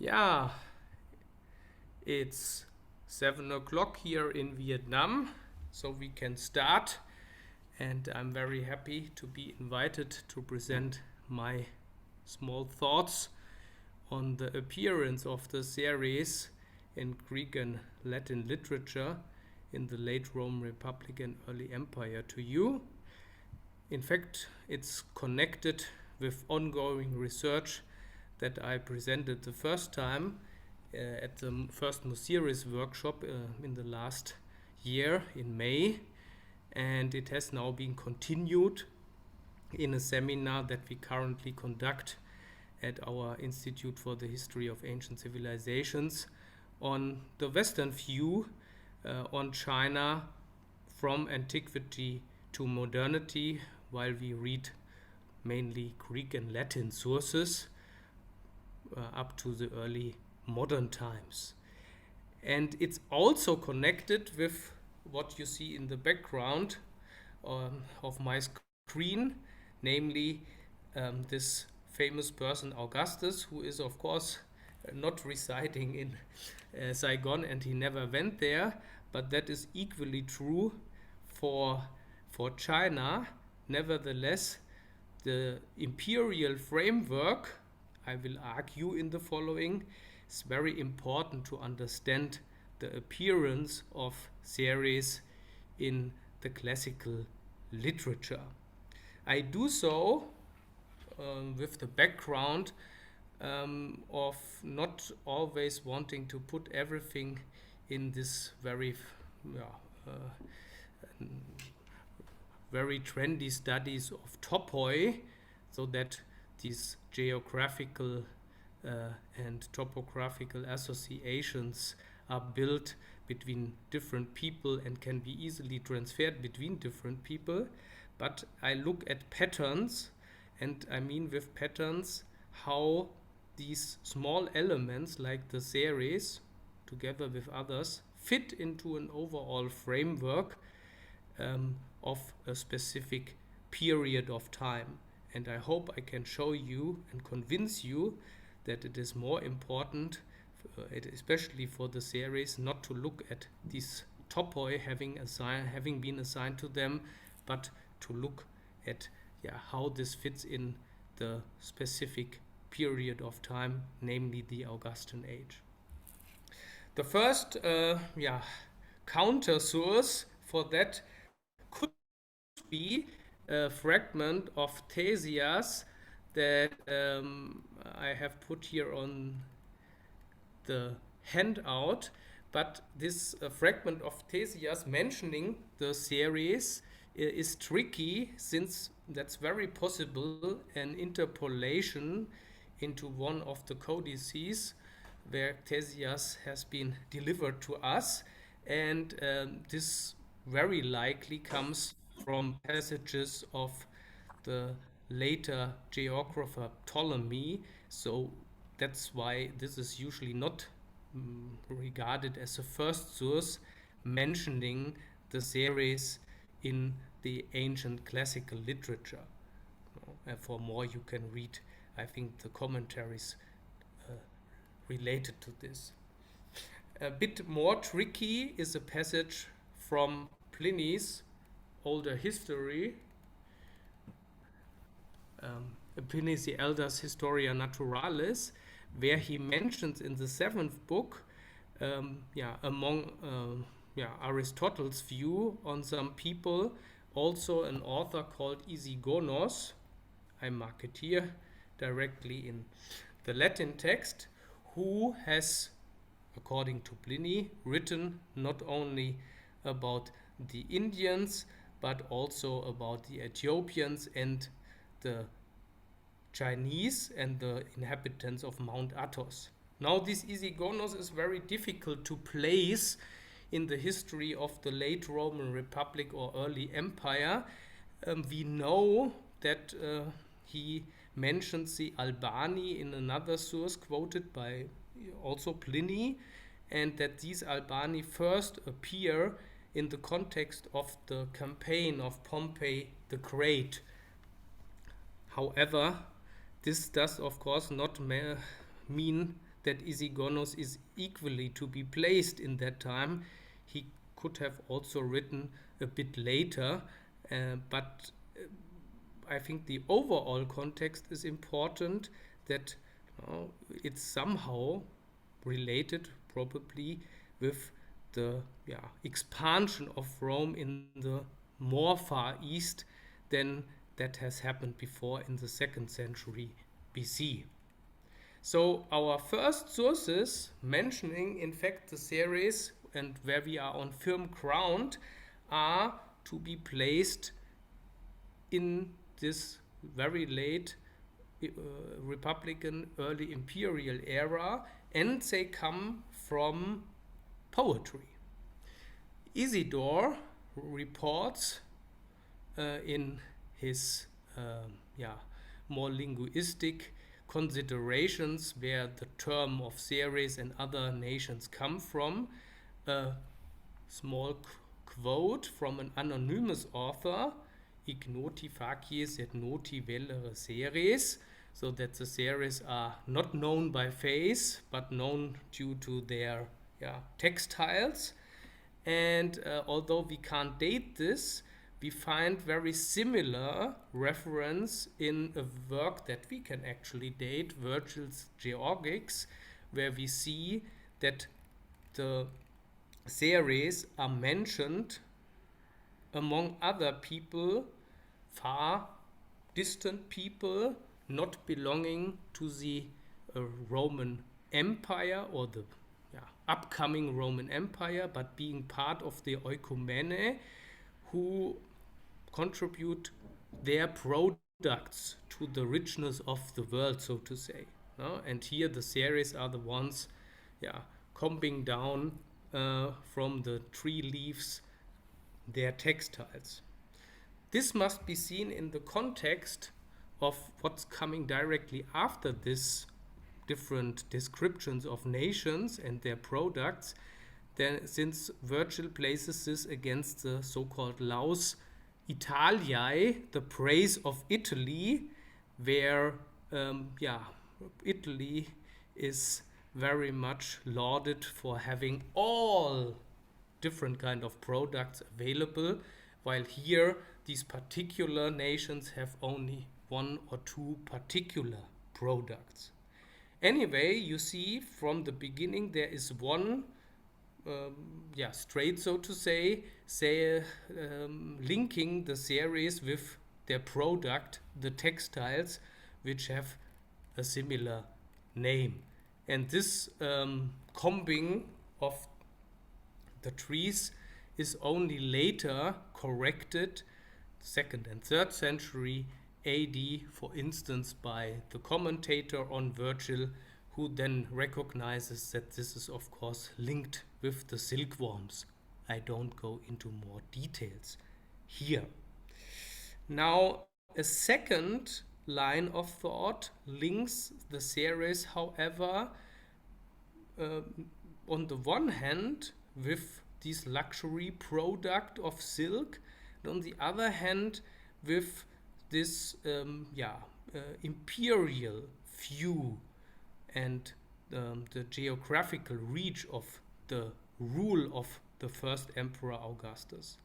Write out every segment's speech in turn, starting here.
Yeah, it's 7 o'clock here in Vietnam, so we can start. And I'm very happy to be invited to present my small thoughts on the appearance of the series in Greek and Latin literature in the late Roman Republic and early Empire to you. In fact, it's connected with ongoing research that I presented the first time at the first Musiris workshop in the last year in May, and it has now been continued in a seminar that we currently conduct at our Institute for the History of Ancient Civilizations on the Western view on China from antiquity to modernity, while we read mainly Greek and Latin sources up to the early modern times. And it's also connected with what you see in the background of my screen, namely this famous person Augustus, who is of course not residing in Saigon, and he never went there, but that is equally true for China. Nevertheless, the imperial framework, I will argue in the following, is very important to understand the appearance of series in the classical literature. I do so with the background of not always wanting to put everything in this very very trendy studies of Topoi, so that these geographical and topographical associations are built between different people and can be easily transferred between different people. But I look at patterns, and I mean with patterns how these small elements like the series, together with others, fit into an overall framework of a specific period of time. And I hope I can show you and convince you that it is more important, especially for the series, not to look at these topoi having been assigned to them, but to look at how this fits in the specific period of time, namely the Augustan age. The first counter source for that could be a fragment of Thesias that I have put here on the handout. But this fragment of Thesias mentioning the series is tricky, since that's very possible an interpolation into one of the codices where Thesias has been delivered to us, and this very likely comes from passages of the later geographer Ptolemy. So that's why this is usually not regarded as a first source mentioning the series in the ancient classical literature. And for more, you can read, I think, the commentaries related to this. A bit more tricky is a passage from Pliny's older history, Pliny the Elder's Historia Naturalis, where he mentions in the seventh book, among Aristotle's view on some people, also an author called Isigonos. I mark it here directly in the Latin text, who has, according to Pliny, written not only about the Indians, but also about the Ethiopians and the Chinese and the inhabitants of Mount Athos. Now, this Isigonos is very difficult to place in the history of the late Roman Republic or early Empire. We know that he mentions the Albani in another source quoted by also Pliny, and that these Albani first appear in the context of the campaign of Pompey the Great. However, this does of course not mean that Isigonos is equally to be placed in that time. He could have also written a bit later, but I think the overall context is important, that it's somehow related probably with the expansion of Rome in the more far east than that has happened before in the 2nd century BC. So our first sources mentioning in fact the series and where we are on firm ground are to be placed in this very late Republican, early imperial era, and they come from poetry. Isidore reports in his more linguistic considerations where the term of Ceres and other nations come from, a small quote from an anonymous author, ignoti facies et noti vellere Ceres, so that the Ceres are not known by face but known due to their textiles. And although we can't date this, we find very similar reference in a work that we can actually date, Virgil's Georgics, where we see that the Ceres are mentioned among other people, far distant people, not belonging to the Roman Empire or the upcoming Roman Empire, but being part of the oikumene, who contribute their products to the richness of the world, so to say. And here the Ceres are the ones combing down from the tree leaves their textiles. This must be seen in the context of what's coming directly after this different descriptions of nations and their products, then, since Virgil places this against the so-called Laus Italiae, the praise of Italy, where Italy is very much lauded for having all different kind of products available, while here these particular nations have only one or two particular products. Anyway, you see from the beginning there is one straight, so to say, linking the series with their product, the textiles, which have a similar name. And this combing of the trees is only later corrected, 2nd and 3rd century AD, for instance, by the commentator on Virgil, who then recognizes that this is of course linked with the silkworms. I don't go into more details here. Now, a second line of thought links the series, however, on the one hand with this luxury product of silk, and on the other hand with this imperial view and the geographical reach of the rule of the first emperor Augustus.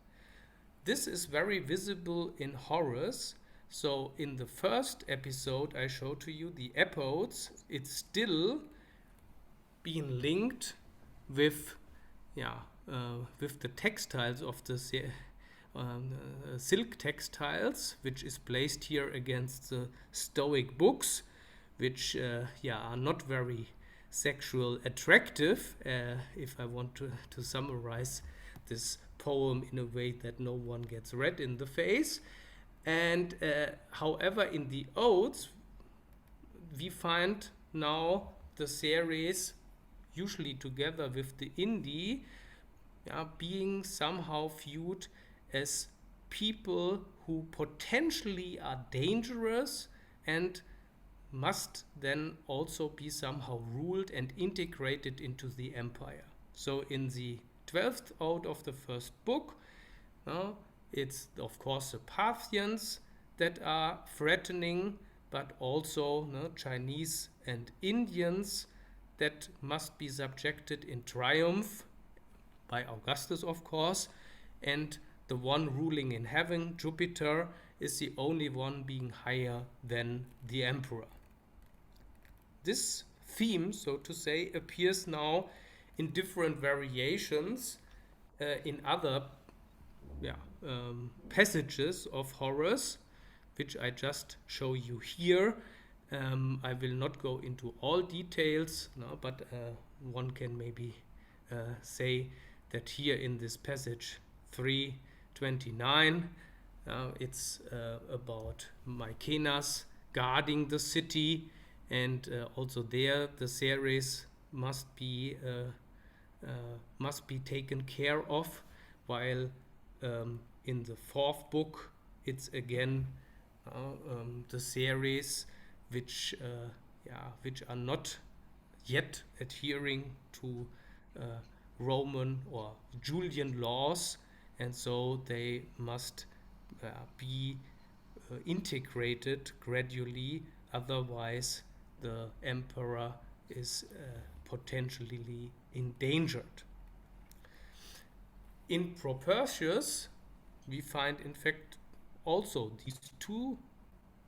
This is very visible in Horace. So in the first episode I showed to you the epodes, it's still being linked with the textiles of the silk textiles, which is placed here against the Stoic books, which are not very sexual attractive, if I want to summarize this poem in a way that no one gets red in the face. And however, in the odes we find now the series, usually together with the Indi, being somehow viewed as people who potentially are dangerous and must then also be somehow ruled and integrated into the empire. So in the 12th ode of the first book, it's of course the Parthians that are threatening, but also Chinese and Indians that must be subjected in triumph by Augustus, of course, and the one ruling in heaven, Jupiter, is the only one being higher than the emperor. This theme, so to say, appears now in different variations in other passages of Horace, which I just show you here. I will not go into all details, no, but one can maybe say that here in this passage 329, it's about Mycenas guarding the city, and also there the Ceres must be taken care of, while in the fourth book it's again the Ceres which are not yet adhering to Roman or Julian laws, and so they must be integrated gradually, otherwise the emperor is potentially endangered. In Propertius, we find in fact also these two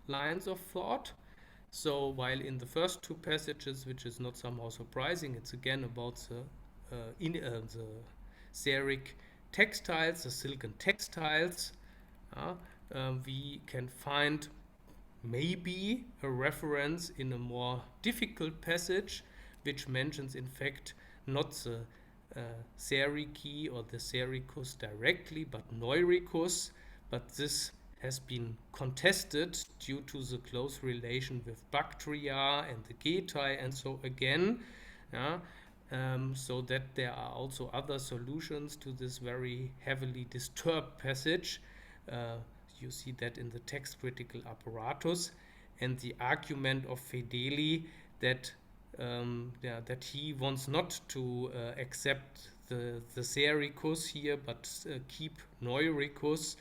lines of thought. So while in the first two passages, which is not somehow surprising, it's again about the Ceric textiles, the silken textiles, we can find maybe a reference in a more difficult passage, which mentions in fact not the Cerici or the Cericus directly, but Neuricus, but this has been contested due to the close relation with Bactria and the Getae, and so again, so that there are also other solutions to this very heavily disturbed passage. You see that in the text critical apparatus, and the argument of Fedeli that that he wants not to accept the Cericus here, but keep Neuricus,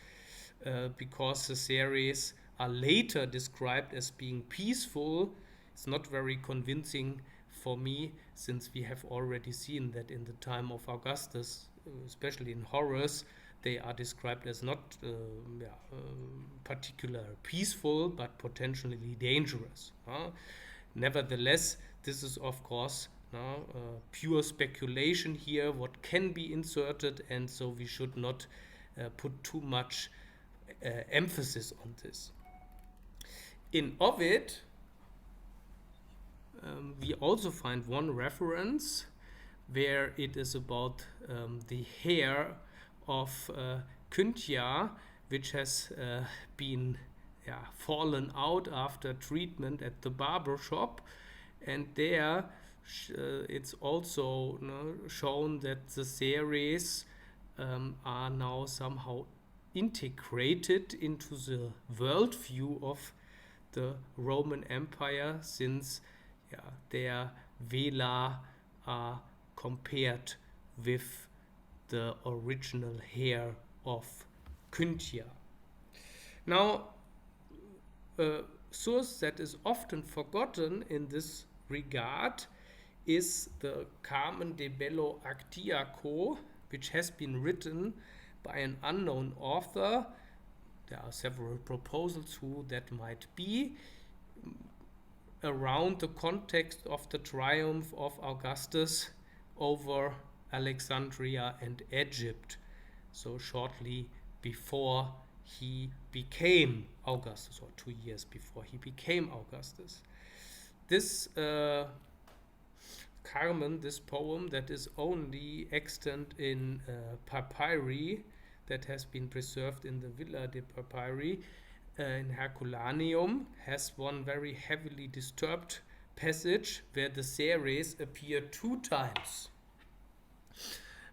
because the Ceres are later described as being peaceful. It's not very convincing for me, since we have already seen that in the time of Augustus, especially in Horace, they are described as not particular peaceful, but potentially dangerous. Nevertheless, this is of course pure speculation here, what can be inserted, and so we should not put too much emphasis on this. In Ovid, we also find one reference where it is about the hair of Günther, which has been fallen out after treatment at the barber shop, and there it's also shown that the Ceres are now somehow integrated into the worldview of the Roman Empire, since their vela are compared with the original hair of Günther. Now, a source that is often forgotten in this regard is the Carmen de Bello Actiaco, which has been written by an unknown author. There are several proposals who that might be, around the context of the triumph of Augustus over Alexandria and Egypt, so shortly before he became Augustus, or 2 years before he became Augustus. This Carmen, this poem that is only extant in papyri that has been preserved in the Villa de Papyri in Herculaneum, has one very heavily disturbed passage where the Ceres appear 2 times.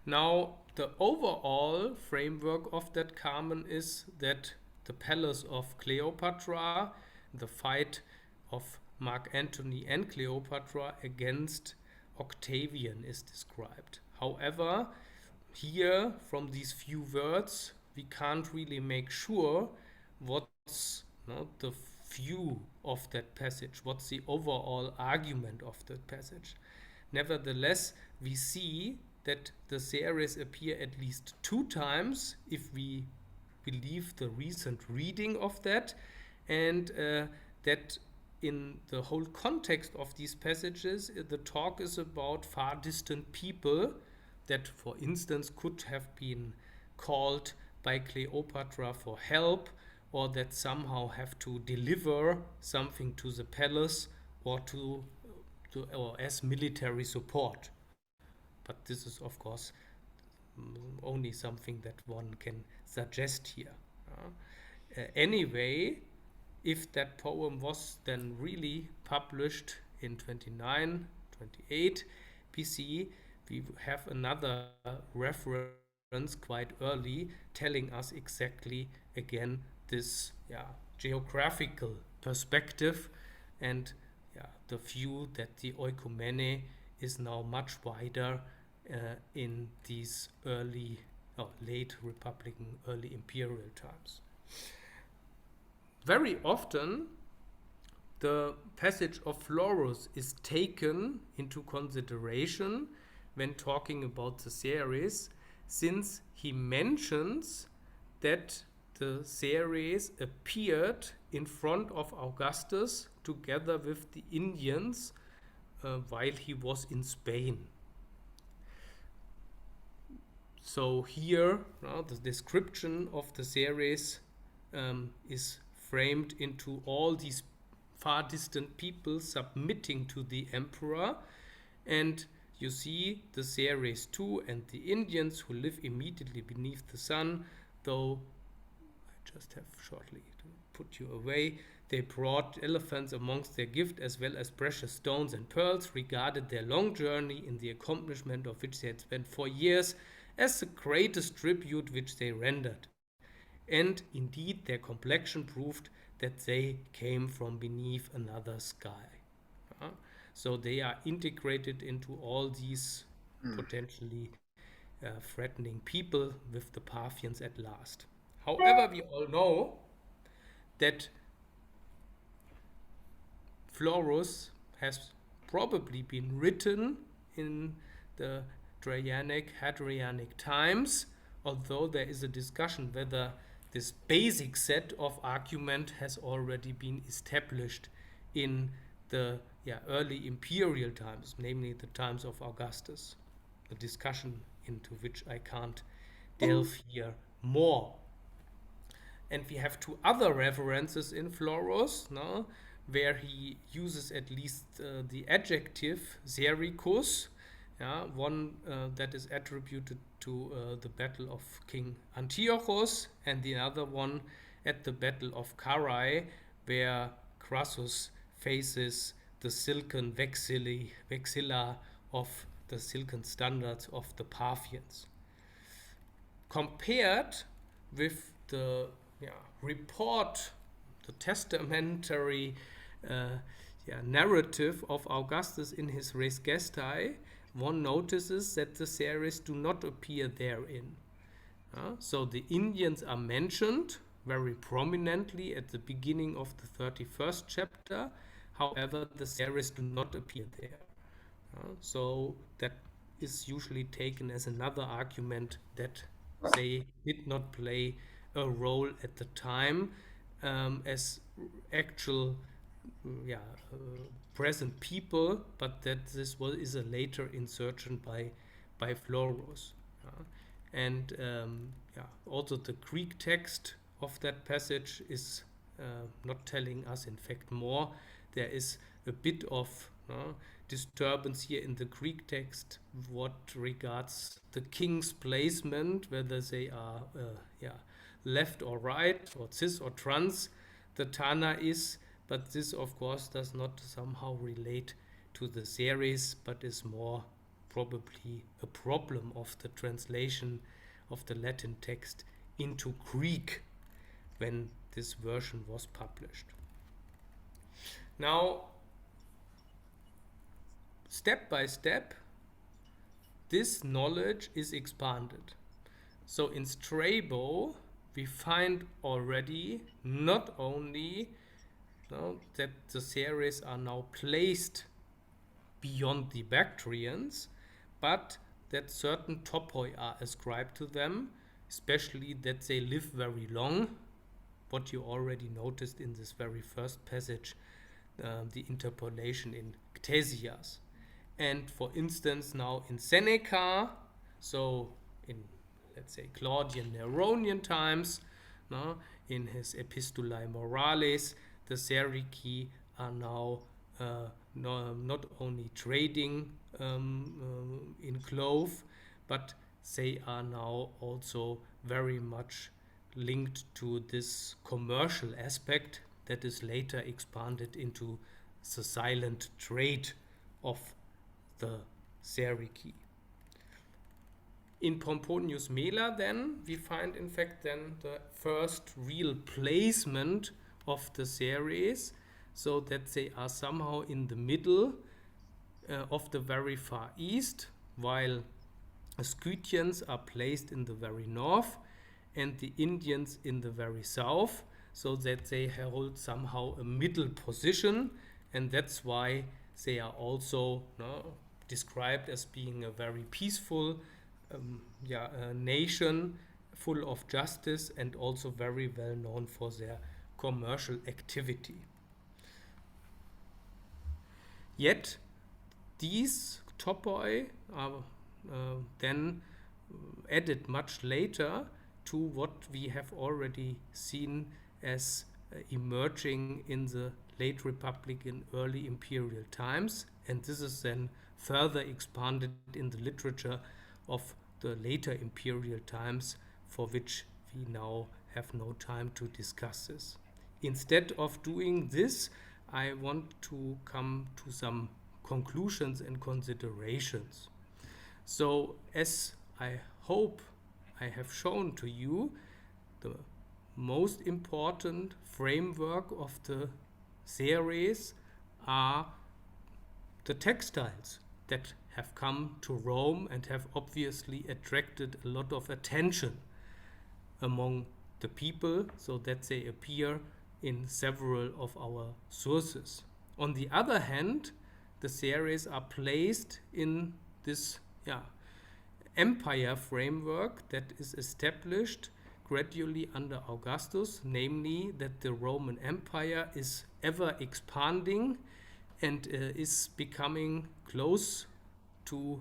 Now, the overall framework of that Carmen is that the palace of Cleopatra, the fight of Mark Antony and Cleopatra against Octavian, is described. However, here, from these few words, we can't really make sure what's the view of that passage, what's the overall argument of that passage. Nevertheless, we see that the series appear at least 2 times if we believe the recent reading of that, and that in the whole context of these passages, the talk is about far distant people that, for instance, could have been called by Cleopatra for help, or that somehow have to deliver something to the palace, or or as military support. But this is, of course, only something that one can suggest here. Anyway, if that poem was then really published in 29, 28 BC, we have another reference quite early telling us exactly again this geographical perspective, and the view that the oikumene is now much wider in these early or late Republican, early imperial times. Very often, the passage of Florus is taken into consideration when talking about the series, since he mentions that the series appeared in front of Augustus together with the Indians while he was in Spain. So here, the description of the series is framed into all these far distant people submitting to the emperor, and you see the Seres too and the Indians who live immediately beneath the sun, though I just have shortly to put you away. They brought elephants amongst their gift as well as precious stones and pearls, regarded their long journey in the accomplishment of which they had spent 4 years as the greatest tribute which they rendered. And indeed their complexion proved that they came from beneath another sky. So they are integrated into all these potentially threatening people with the Parthians at last. However, we all know that Florus has probably been written in the Traianic, Hadrianic times, although there is a discussion whether this basic set of argument has already been established in the early imperial times, namely the times of Augustus. A discussion into which I can't delve here more. And we have 2 other references in Florus, where he uses at least the adjective sericus, one that is attributed to the battle of King Antiochus, and the other one at the battle of Carrhae, where Crassus faces the silken vexilla of the silken standards of the Parthians. Compared with the report, the testamentary narrative of Augustus in his Res Gestae, one notices that the Seres do not appear therein. So the Indians are mentioned very prominently at the beginning of the 31st chapter. However, the Seres do not appear there. So that is usually taken as another argument that they did not play a role at the time as actual present people, but that this is a later insertion by Florus. And also the Greek text of that passage is not telling us, in fact, more. There is a bit of disturbance here in the Greek text what regards the king's placement, whether they are left or right, or cis or trans, the Tana is, but this of course does not somehow relate to the series, but is more probably a problem of the translation of the Latin text into Greek when this version was published. Now, step by step, this knowledge is expanded. So in Strabo, we find already not only that the series are now placed beyond the Bactrians, but that certain topoi are ascribed to them, especially that they live very long, what you already noticed in this very first passage, the interpolation in Ctesias. And for instance, now in Seneca, so in, let's say, Claudian Neronian times, no, in his Epistulae Morales, the Serici are now not only trading in clove, but they are now also very much linked to this commercial aspect that is later expanded into the silent trade of the Serici. In Pomponius Mela, then, we find in fact then the first real placement of the series, so that they are somehow in the middle of the very far east, while the Scythians are placed in the very north and the Indians in the very south, so that they hold somehow a middle position, and that's why they are also described as being a very peaceful nation, full of justice, and also very well known for their commercial activity. Yet these topoi are then added much later to what we have already seen as emerging in the late Republic and early imperial times, and this is then further expanded in the literature of the later imperial times, for which we now have no time to discuss this. Instead of doing this, I want to come to some conclusions and considerations. So, as I hope I have shown to you, the most important framework of the series are the textiles that have come to Rome and have obviously attracted a lot of attention among the people, so that they appear in several of our sources. On the other hand, the series are placed in this empire framework that is established gradually under Augustus, namely that the Roman Empire is ever expanding and is becoming close to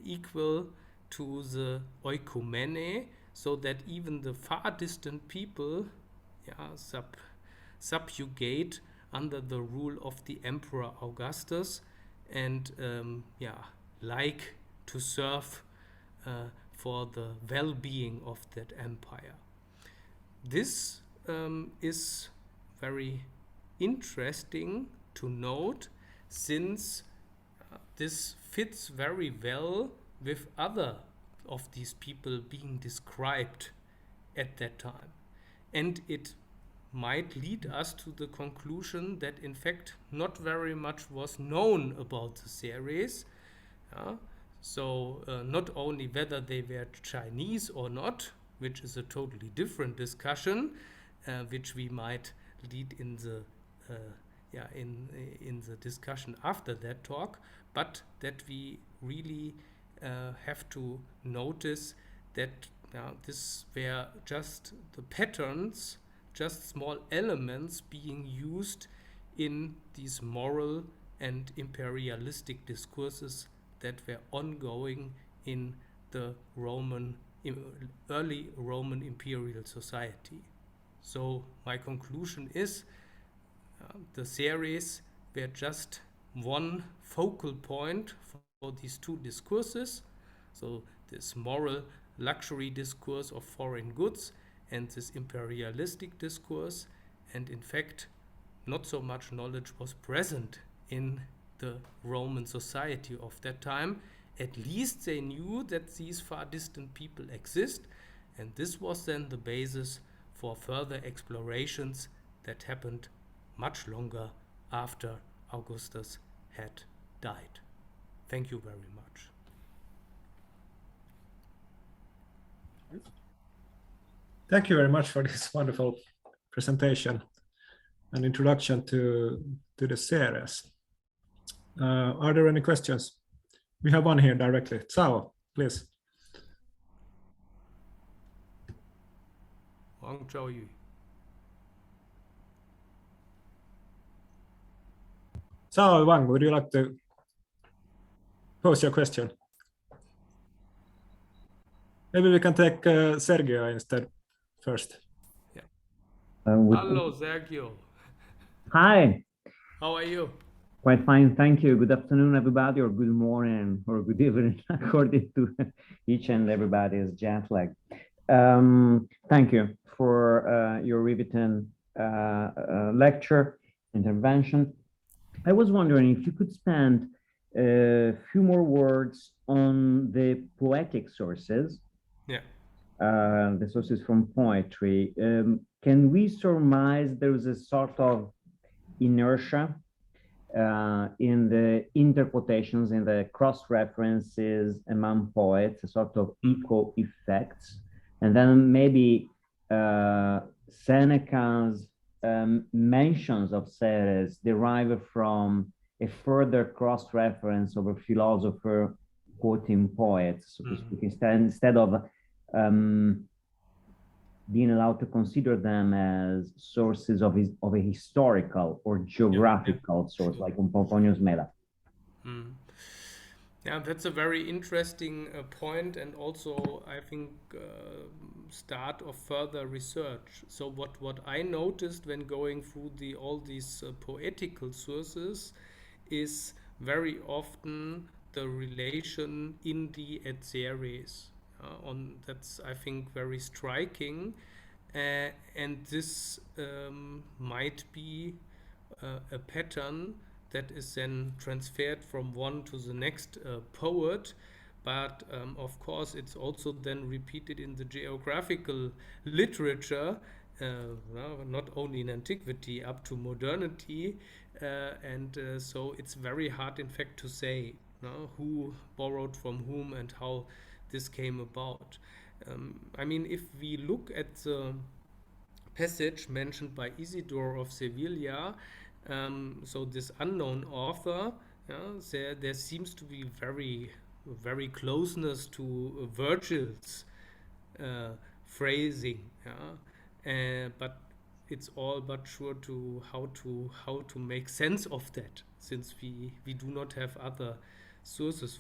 equal to the oikumene, so that even the far distant people subjugate under the rule of the Emperor Augustus and like to serve for the well-being of that empire. This is very interesting to note, since this fits very well with other of these people being described at that time. And it might lead us to the conclusion that in fact not very much was known about the series. So not only whether they were Chinese or not, which is a totally different discussion, which we might lead in the in the discussion after that talk, but that we really have to notice that this were just the patterns, just small elements being used in these moral and imperialistic discourses that were ongoing in the early Roman imperial society. So my conclusion is the series were just one focal point for these two discourses. So this moral luxury discourse of foreign goods and this imperialistic discourse, and in fact not so much knowledge was present in the Roman society of that time. At least they knew that these far distant people exist, and this was then the basis for further explorations that happened much longer after Augustus had died. Thank you very much. Thank you very much for this wonderful presentation and introduction to the series. Are there any questions? We have one here directly. Sao, please. Wang Zhaoyu. Sao, Wang, would you like to pose your question? Maybe we can take Sergio instead first. Yeah. With... Hello, Sergio. Hi. How are you? Quite fine, thank you. Good afternoon, everybody, or good morning, or good evening, according to each and everybody's jet lag. Thank you for your riveting lecture, intervention. I was wondering if you could spend a few more words on the poetic sources. Yeah. The sources from poetry. Can we surmise there is a sort of inertia in the interquotations, in the cross-references among poets, a sort of echo effects, and then maybe Seneca's mentions of Ceres derive from a further cross-reference of a philosopher quoting poets, so to speak, instead of being allowed to consider them as sources of a historical or geographical source, like Pomponius Mela. Yeah, that's a very interesting point, and also I think start of further research. So what I noticed when going through all these poetical sources is very often the relation Indi et Ceres. That's, I think, very striking, and this might be a pattern that is then transferred from one to the next poet, but of course it's also then repeated in the geographical literature, not only in antiquity up to modernity, and so it's very hard in fact to say who borrowed from whom and how this came about. I mean, if we look at the passage mentioned by Isidore of Sevilla, so this unknown author, there seems to be very closeness to Virgil's phrasing, but it's all but sure to how to make sense of that, since we do not have other sources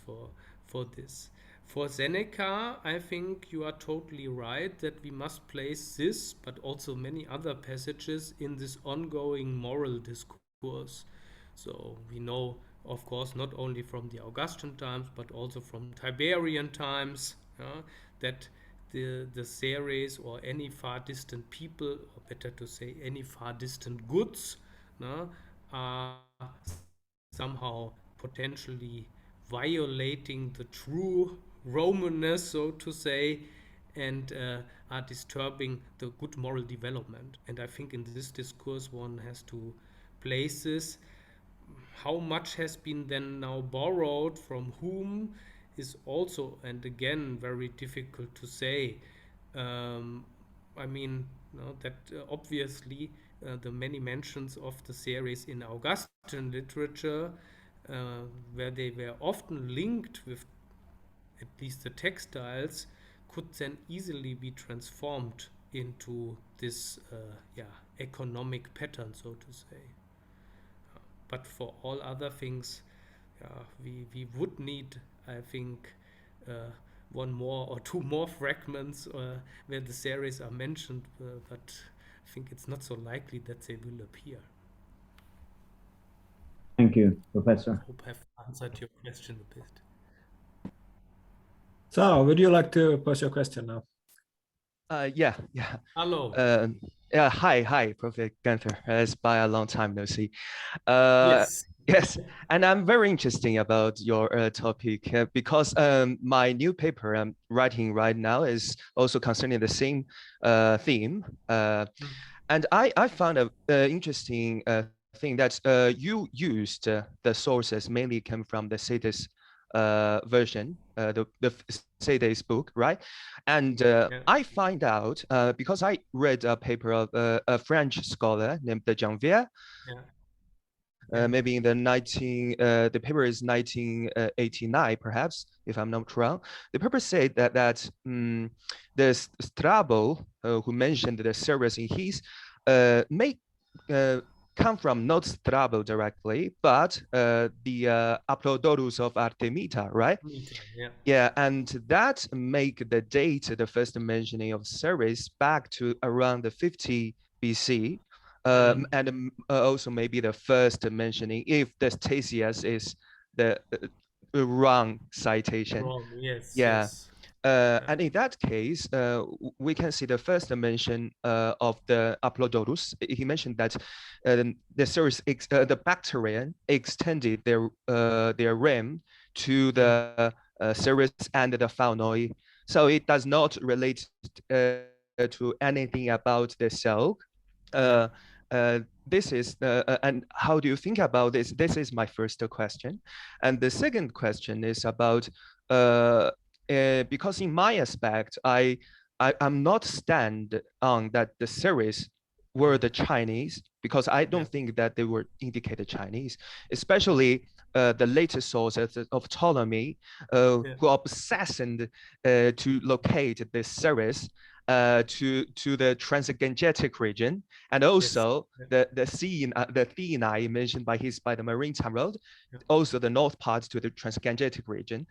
for this. For Seneca, I think you are totally right that we must place this, but also many other passages, in this ongoing moral discourse. So we know, of course, not only from the Augustan times, but also from Tiberian times, that the Ceres, or any far distant people, or better to say any far distant goods, are somehow potentially violating the true Romanness, so to say, and are disturbing the good moral development. And I think in this discourse one has to place this. How much has been then now borrowed from whom is also, and again, very difficult to say. I mean, that obviously the many mentions of the series in Augustan literature, where they were often linked with at least the textiles, could then easily be transformed into this economic pattern, so to say. But for all other things, we would need, I think, one more or two more fragments where the series are mentioned, but I think it's not so likely that they will appear. Thank you, Professor. I hope I've answered your question a bit. So, would you like to pose your question now? Yeah. Hello. Hi, Prophet Günther. It's been a long time no see. Yes. Yes, and I'm very interested about your topic because my new paper I'm writing right now is also concerning the same theme. And I found a interesting thing that you used the sources mainly come from the Cetus version, the Cetus book, right? And I find out because I read a paper of a French scholar named Janvier. maybe in the paper is 1989, perhaps, if I'm not wrong. The paper said that the Strabo, who mentioned the series in his, may come from not Strabo directly, but the Apollodorus of Artemita, right? Yeah. Yeah, and that make the date, the first mentioning of Ceres, back to around the 50 BC. And also maybe the first mentioning, if the Stasias is the wrong citation. Wrong. Yes. Yeah. Yes. And in that case, we can see the first mention of the Apollodorus. He mentioned that the series, the Bactrian extended their realm to the Ceres and the Faunoi. So it does not relate to anything about the cell. This is and how do you think about this? This is my first question. And the second question is about because in my aspect, I'm not stand on that the series were the Chinese, because I don't think that they were indicated Chinese, especially the latest sources of Ptolemy, who obsessed to locate the series to the Transgangetic region, and also the Thenae mentioned by the Maritime Road, also the north part to the Transgangetic region.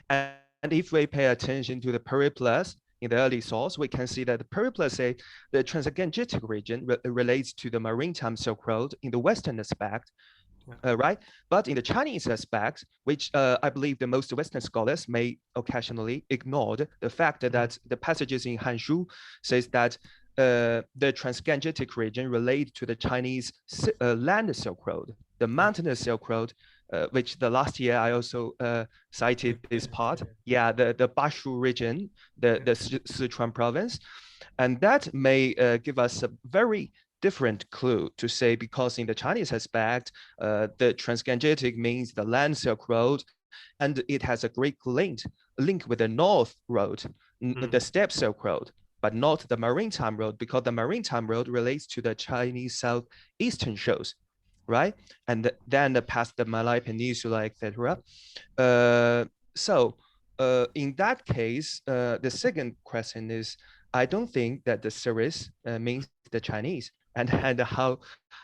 And if we pay attention to the Periplus in the early source, we can see that the Periplus say the Transgangetic region relates to the Maritime Silk Road in the Western aspect, right? But in the Chinese aspect, which I believe the most Western scholars may occasionally ignore the fact that the passages in Hanshu says that the Transgangetic region relate to the Chinese land Silk Road, the mountainous Silk Road, which the last year I also cited this part. Yeah, the Bashu region, the Sichuan province. And that may give us a very different clue to say, because in the Chinese aspect, the Transgangetic means the land Silk Road, and it has a great link with the North Road, the Steppe Silk Road, but not the Maritime Road, because the Maritime Road relates to the Chinese southeastern shores, right? And then past the Malay Peninsula, etc. So in that case, the second question is, I don't think that the series means the Chinese, and how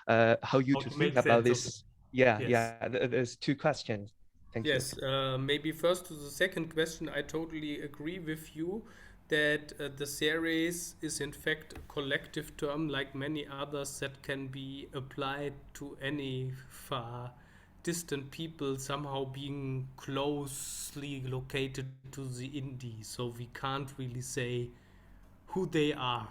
you to think about this. Yeah, there's two questions. Thank you. Yes, maybe first to the second question, I totally agree with you that the series is in fact a collective term like many others that can be applied to any far distant people somehow being closely located to the Indie. So we can't really say who they are.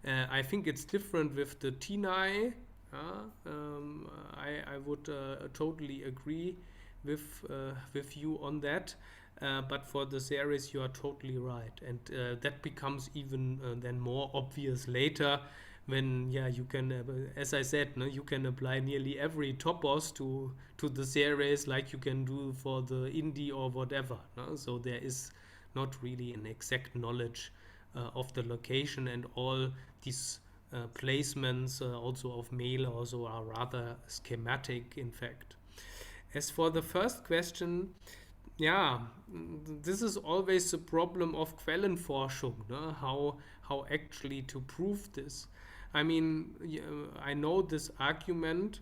I think it's different with the Tinai. I would totally agree with you on that. But for the series, you are totally right, and that becomes even then more obvious later when you can, as I said, no, you can apply nearly every topos to the series like you can do for the indie or whatever. No? So there is not really an exact knowledge of the location, and all these placements also of mail also are rather schematic in fact. As for the first question, this is always the problem of Quellenforschung, no? How actually to prove this. I mean, I know this argument,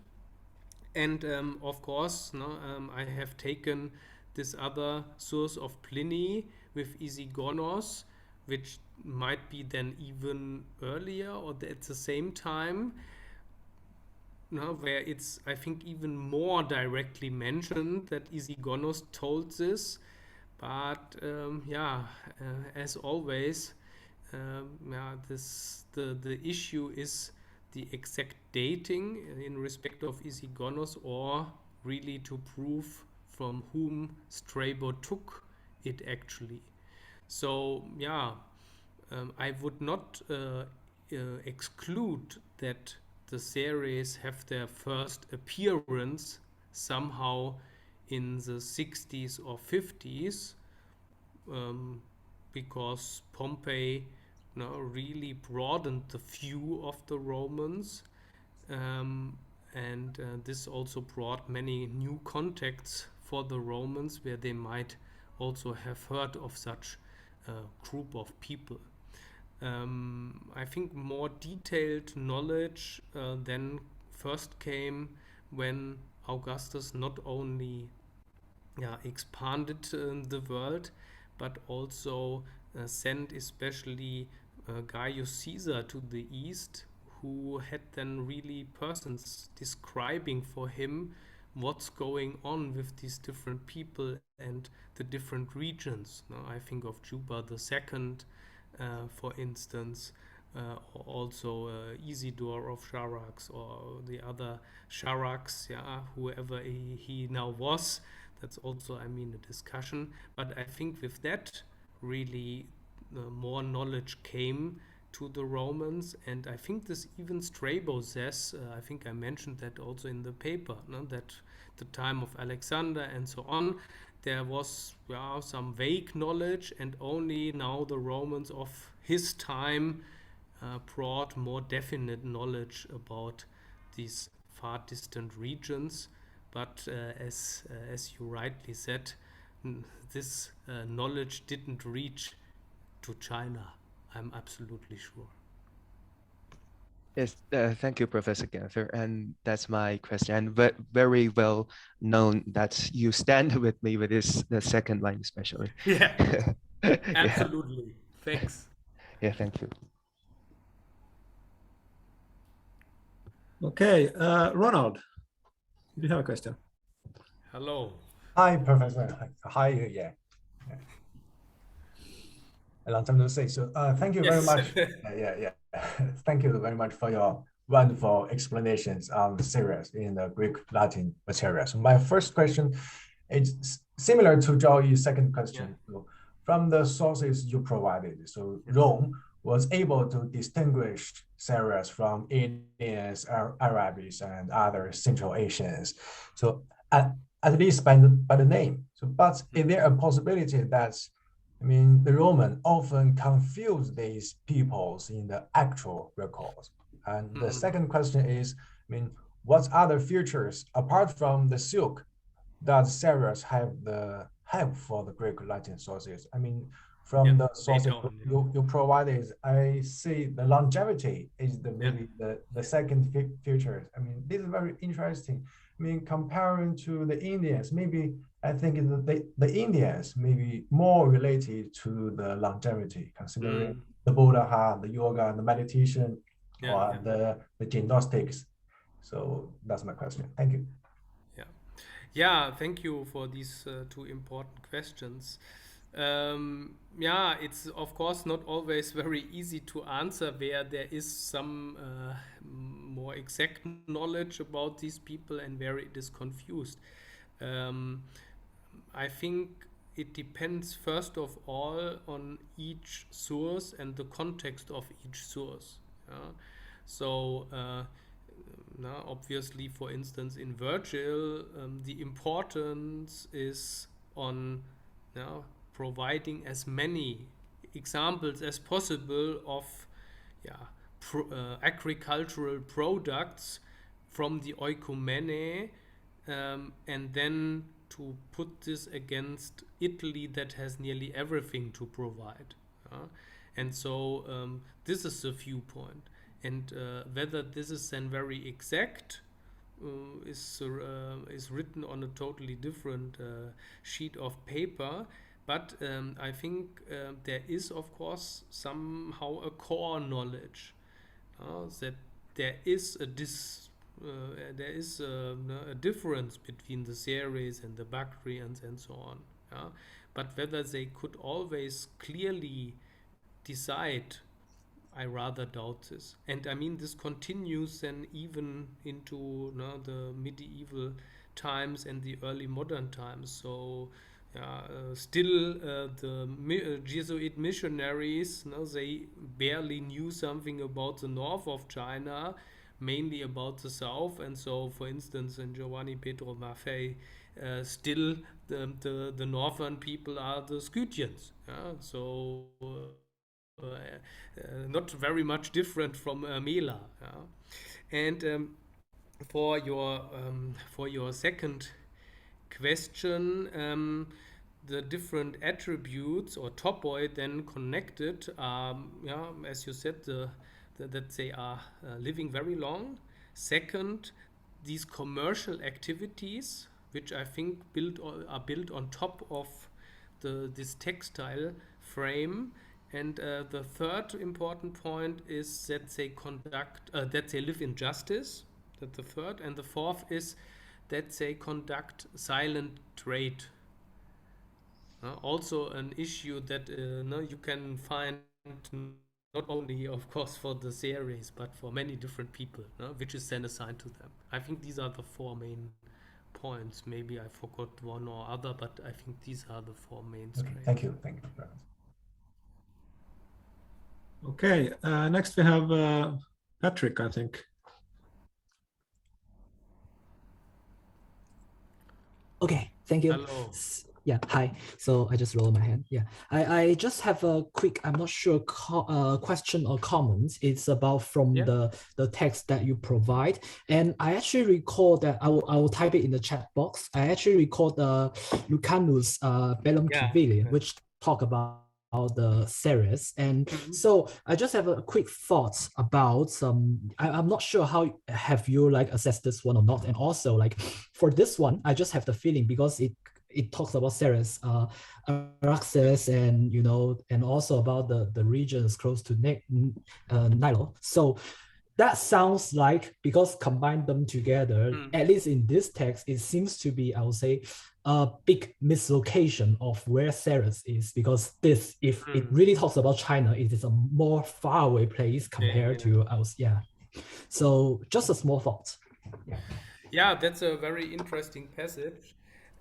and of course, no, I have taken this other source of Pliny with Isigonos, which might be then even earlier or at the same time, no, where it's, I think, even more directly mentioned that Isigonos told this. But as always, the issue is the exact dating in respect of Isigonos, or really to prove from whom Strabo took it actually. So I would not exclude that the series have their first appearance somehow in the 60s or 50s, because Pompey really broadened the view of the Romans, and this also brought many new contacts for the Romans, where they might also have heard of such group of people. I think more detailed knowledge then first came when Augustus not only expanded the world, but also sent especially Gaius Caesar to the east, who had then really persons describing for him what's going on with these different people and the different regions. Now, I think of Juba II, for instance, also Isidore of Charax, or the other Charax, whoever he now was. That's also, I mean, a discussion. But I think with that, really, more knowledge came to the Romans, and I think this even Strabo says, I think I mentioned that also in the paper, no? That the time of Alexander and so on, there was some vague knowledge, and only now the Romans of his time brought more definite knowledge about these far distant regions. But as you rightly said, this knowledge didn't reach to China. I'm absolutely sure. Yes, thank you, Professor Günther. And that's my question. And very well known that you stand with me with this, the second line especially. Yeah, Yeah. absolutely. Thanks. Yeah, thank you. Okay, Ronald, do you have a question? Hello. Hi, Professor. Hi, yeah. A long time no see. So thank you very much. Yeah. Thank you very much for your wonderful explanations on the series in the Greek Latin materials. My first question is similar to Joey's second question. So from the sources you provided, so Rome was able to distinguish Syrians from Indians, Arabs, and other Central Asians. So at least by the name. So, but is there a possibility that, I mean, the Roman often confuse these peoples in the actual records? And the second question is, I mean, what other features apart from the silk does Syrians have for the Greek Latin sources? I mean, from the sources you provided, I see the longevity is maybe the second feature. I mean, this is very interesting. I mean, comparing to the Indians, maybe I think the Indians may be more related to the longevity, considering the Buddha, the yoga, the meditation, or the gymnastics. So that's my question. Thank you. Yeah, thank you for these two important questions. It's of course not always very easy to answer where there is some more exact knowledge about these people and where it is confused. I think it depends first of all on each source and the context of each source. So now, obviously, for instance, in Virgil, the importance is on providing as many examples as possible of agricultural products from the oikumene, and then to put this against Italy that has nearly everything to provide. And so this is the viewpoint. And whether this is then very exact is written on a totally different sheet of paper. But I think there is, of course, somehow a core knowledge that there is a difference between the Ceres and the Bactrians and so on. But whether they could always clearly decide, I rather doubt this. And I mean, this continues then even into the medieval times and the early modern times. So still the Jesuit missionaries, they barely knew something about the north of China, mainly about the south. And so, for instance, in Giovanni Pedro Maffei, still the northern people are the Scythians. So not very much different from Mela. And for your second question, the different attributes or topoi then connected, yeah, as you said, that they are living very long. Second, these commercial activities, which I think are built on top of this textile frame. And the third important point is that they live in justice. That's the third. And the fourth is that they conduct silent trade. Also an issue that you can find not only, of course, for the series, but for many different people, which is then assigned to them. I think these are the four main points. Maybe I forgot one or other, but I think these are the four main Okay, strains. thank you. Thank you very much. Okay, next we have Patrick, I think. Okay, thank you. Hello. Yeah, hi. So I just lowered my hand. Yeah, I just have a quick, I'm not sure, question or comment. It's about from the text that you provide. And I actually recall that I will type it in the chat box. I actually recall the Lucanus Bellum Civilian, which talk about the series. And so I just have a quick thought about I'm not sure how have you like assessed this one or not. And also like for this one, I just have the feeling because it talks about Ceres, Araxes, and and also about the regions close to Nilo. So that sounds like, because combine them together, at least in this text, it seems to be, I would say, a big mislocation of where Ceres is, because this, if it really talks about China, it is a more faraway place compared to us. Yeah. So just a small thought. Yeah, that's a very interesting passage.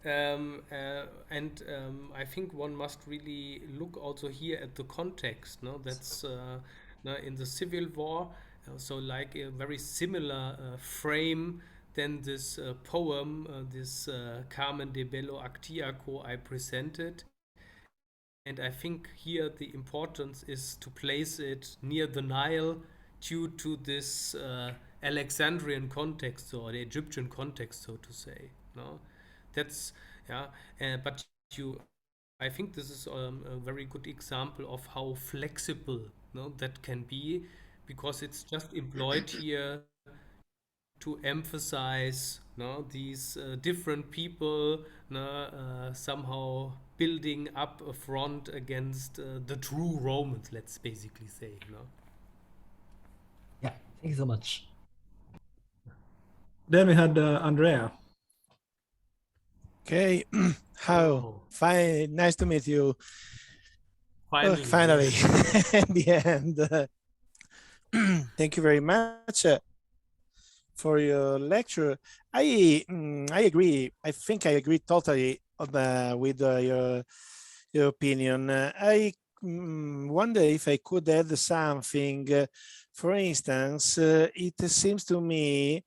I think one must really look also here at the context. No, that's in the Civil War, so like a very similar frame than this poem, this Carmen de Bello Actiaco I presented. And I think here the importance is to place it near the Nile due to this Alexandrian context, or the Egyptian context, so to say. No, that's but I think this is a very good example of how flexible that can be, because it's just employed here to emphasize these different people somehow building up a front against the true Romans, let's basically say. Yeah, thank you so much. Then we had Andrea. Okay, how fine, nice to meet you. Finally. In the end. Thank you very much for your lecture. I agree. I think I agree totally with your opinion. I wonder if I could add something. For instance, it seems to me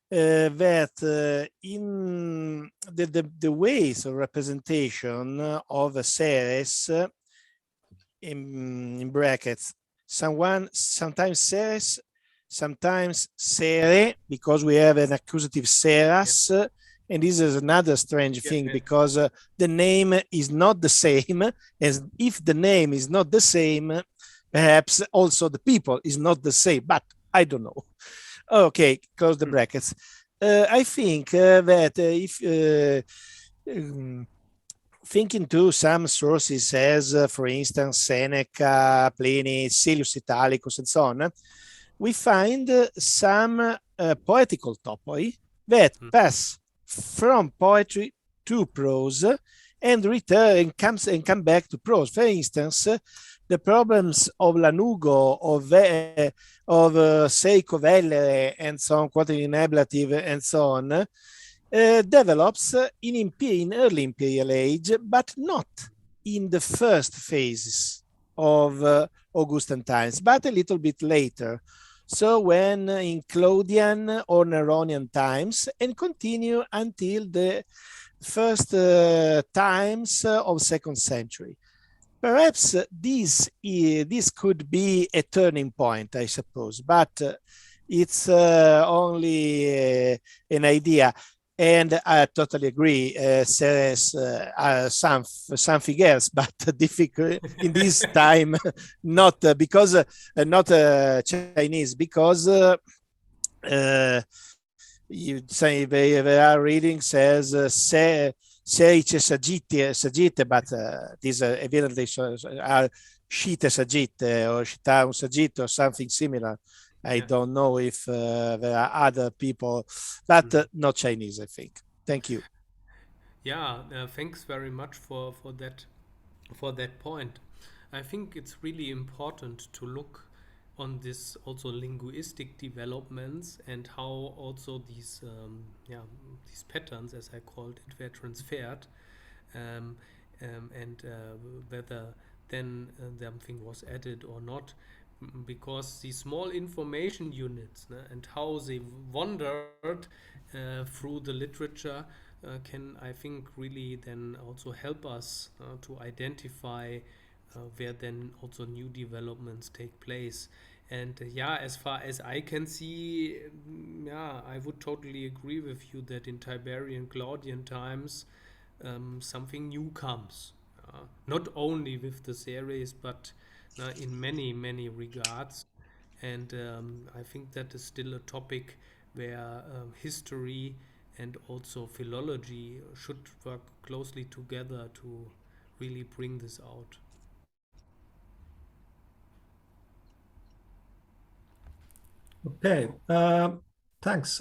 that in the ways of representation of a series, in brackets, sometimes series, sometimes sere, because we have an accusative seras, and this is another strange thing, because the name is not the same, as if the name is not the same, perhaps also the people is not the same, but I don't know. Okay, close the brackets. I think that if thinking to some sources as, for instance, Seneca, Pliny, Silius Italicus, and so on, we find some poetical topoi that pass from poetry to prose and return and come back to prose. For instance, the problems of Lanugo, of Seiko Vellere, and so on, quoting ablative, and so on, develops in early imperial age, but not in the first phases of Augustan times, but a little bit later. So when in Claudian or Neronian times, and continue until the first times of 2nd century. Perhaps this could be a turning point, I suppose, but it's only an idea. And I totally agree, says something else, but difficult in this time, not because not Chinese, because you say they are reading says se c'è sagite, but these evidently are scite sagite or scita un sagite or something similar. I don't know if there are other people, but not Chinese, I think. Thank you. Yeah, thanks very much for that point. I think it's really important to look on this also linguistic developments and how also these these patterns, as I called it, were transferred, and whether then something was added or not, because these small information units and how they wandered through the literature can, I think, really then also help us to identify where then also new developments take place. And yeah, as far as I can see, yeah, I would totally agree with you that in Tiberian Claudian times something new comes. Not only with the series, but in many regards. And I think that is still a topic where history and also philology should work closely together to really bring this out. Okay, thanks.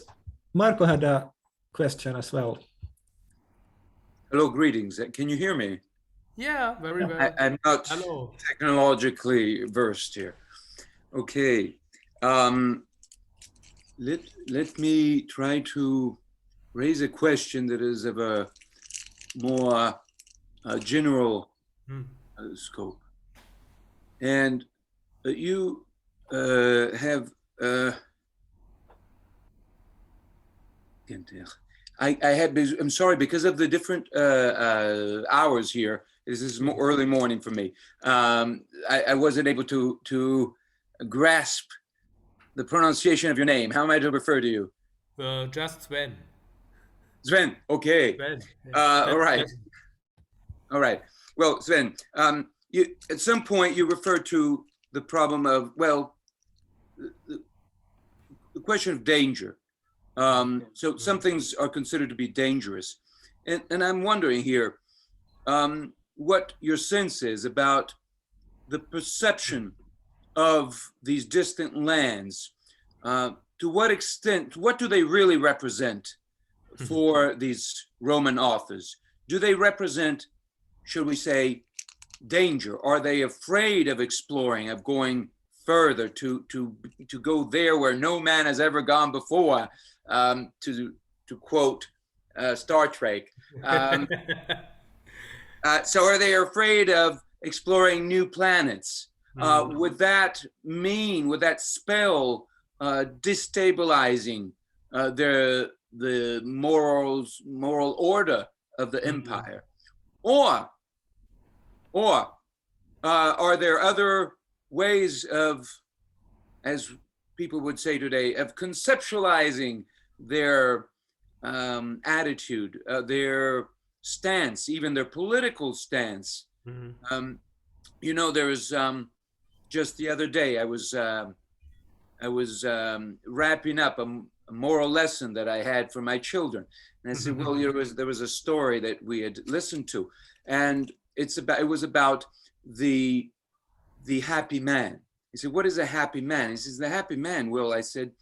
Marco had a question as well. Hello, greetings. Can you hear me? Yeah, very well. I'm not Hello. technologically versed here. Okay. Let me try to raise a question that is of a more general scope. And you have I'm sorry, because of the different hours here. This is early morning for me. I wasn't able to grasp the pronunciation of your name. How am I to refer to you? Just Sven. Sven. Okay. Sven. All right. Sven. All right. Well, Sven, you at some point you referred to the problem of, well, the question of danger. So some things are considered to be dangerous. And I'm wondering here what your sense is about the perception of these distant lands. To what extent, what do they really represent for these Roman authors? Do they represent, should we say, danger? Are they afraid of exploring, of going further, to go there where no man has ever gone before? To quote Star Trek. So are they afraid of exploring new planets? Would that mean, would that spell destabilizing the moral order of the empire? Or are there other ways of, as people would say today, of conceptualizing their attitude, their stance, even their political stance? You know, there was just the other day, I was wrapping up a moral lesson that I had for my children, and I said, well, there was a story that we had listened to, and it was about the happy man. He said, what is a happy man? He says, the happy man, Will, I said,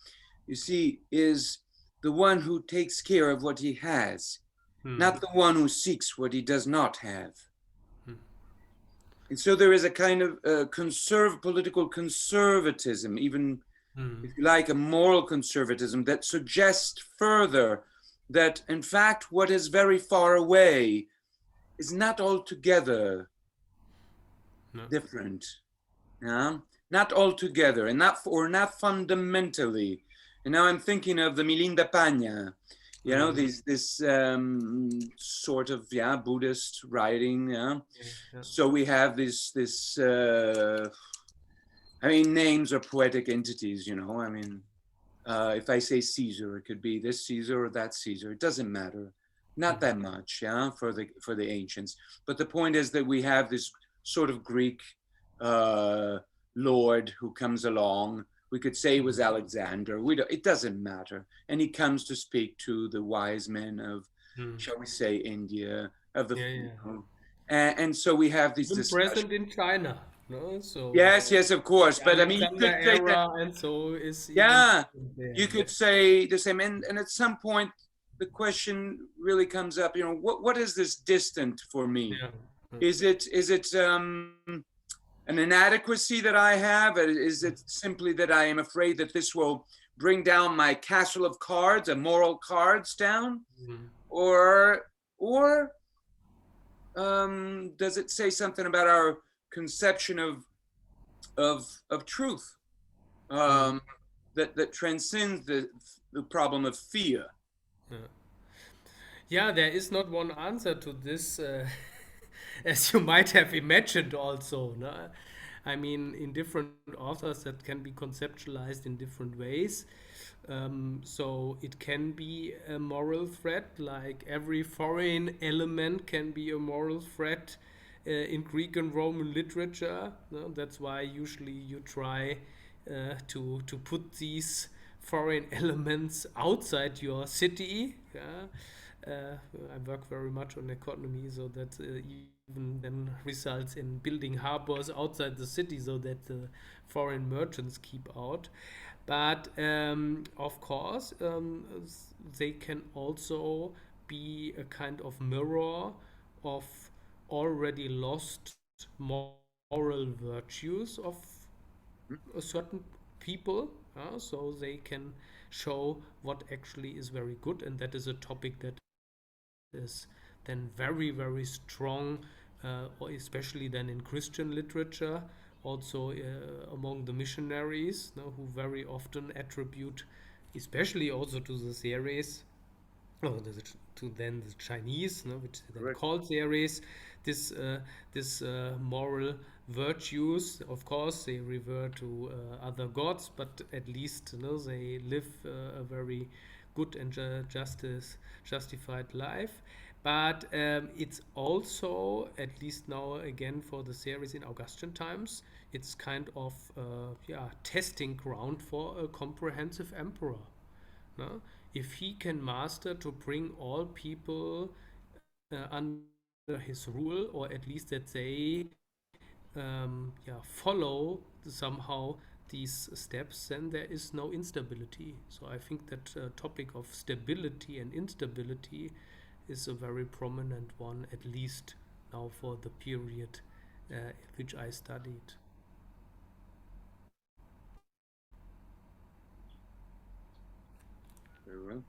you see, is the one who takes care of what he has, not the one who seeks what he does not have. And so there is a kind of political conservatism, even if you like, a moral conservatism that suggests further that, in fact, what is very far away is not altogether different. Not altogether, and not fundamentally. And now I'm thinking of the Milinda Pagna, you know, this sort of Buddhist writing. So we have this I mean, names are poetic entities, you know. I mean, If I say Caesar, it could be this Caesar or that Caesar. It doesn't matter, not that much, yeah, for the ancients. But the point is that we have this sort of Greek lord who comes along. We could say it was Alexander. It doesn't matter. And he comes to speak to the wise men of, shall we say, India, of the, and so we have these discussions. Present in China, no? So yes, of course. But I mean, you could say that, and so is you could say the same. And at some point, the question really comes up. You know, what is this distant for me? Is it an inadequacy that I have? Is it simply that I am afraid that this will bring down my castle of cards, a moral cards down, or does it say something about our conception of truth that transcends the problem of fear? Yeah, there is not one answer to this, as you might have imagined also. No? I mean, in different authors that can be conceptualized in different ways. So it can be a moral threat, like every foreign element can be a moral threat in Greek and Roman literature. No? That's why usually you try to put these foreign elements outside your city. Yeah? I work very much on economy, so that even then results in building harbors outside the city so that the foreign merchants keep out. But of course, they can also be a kind of mirror of already lost moral virtues of a certain people. So they can show what actually is very good, and that is a topic that is then very, very strong, or especially then in Christian literature, also among the missionaries, who very often attribute, especially also to the series, to then the Chinese, which they then called series, this moral virtues. Of course, they revert to other gods, but at least they live a very good and justified life. But it's also, at least now again for the series in Augustan times, it's kind of testing ground for a comprehensive emperor. No? If he can master to bring all people under his rule, or at least that they follow somehow these steps, then there is no instability. So I think that topic of stability and instability is a very prominent one, at least now for the period which I studied. Very well.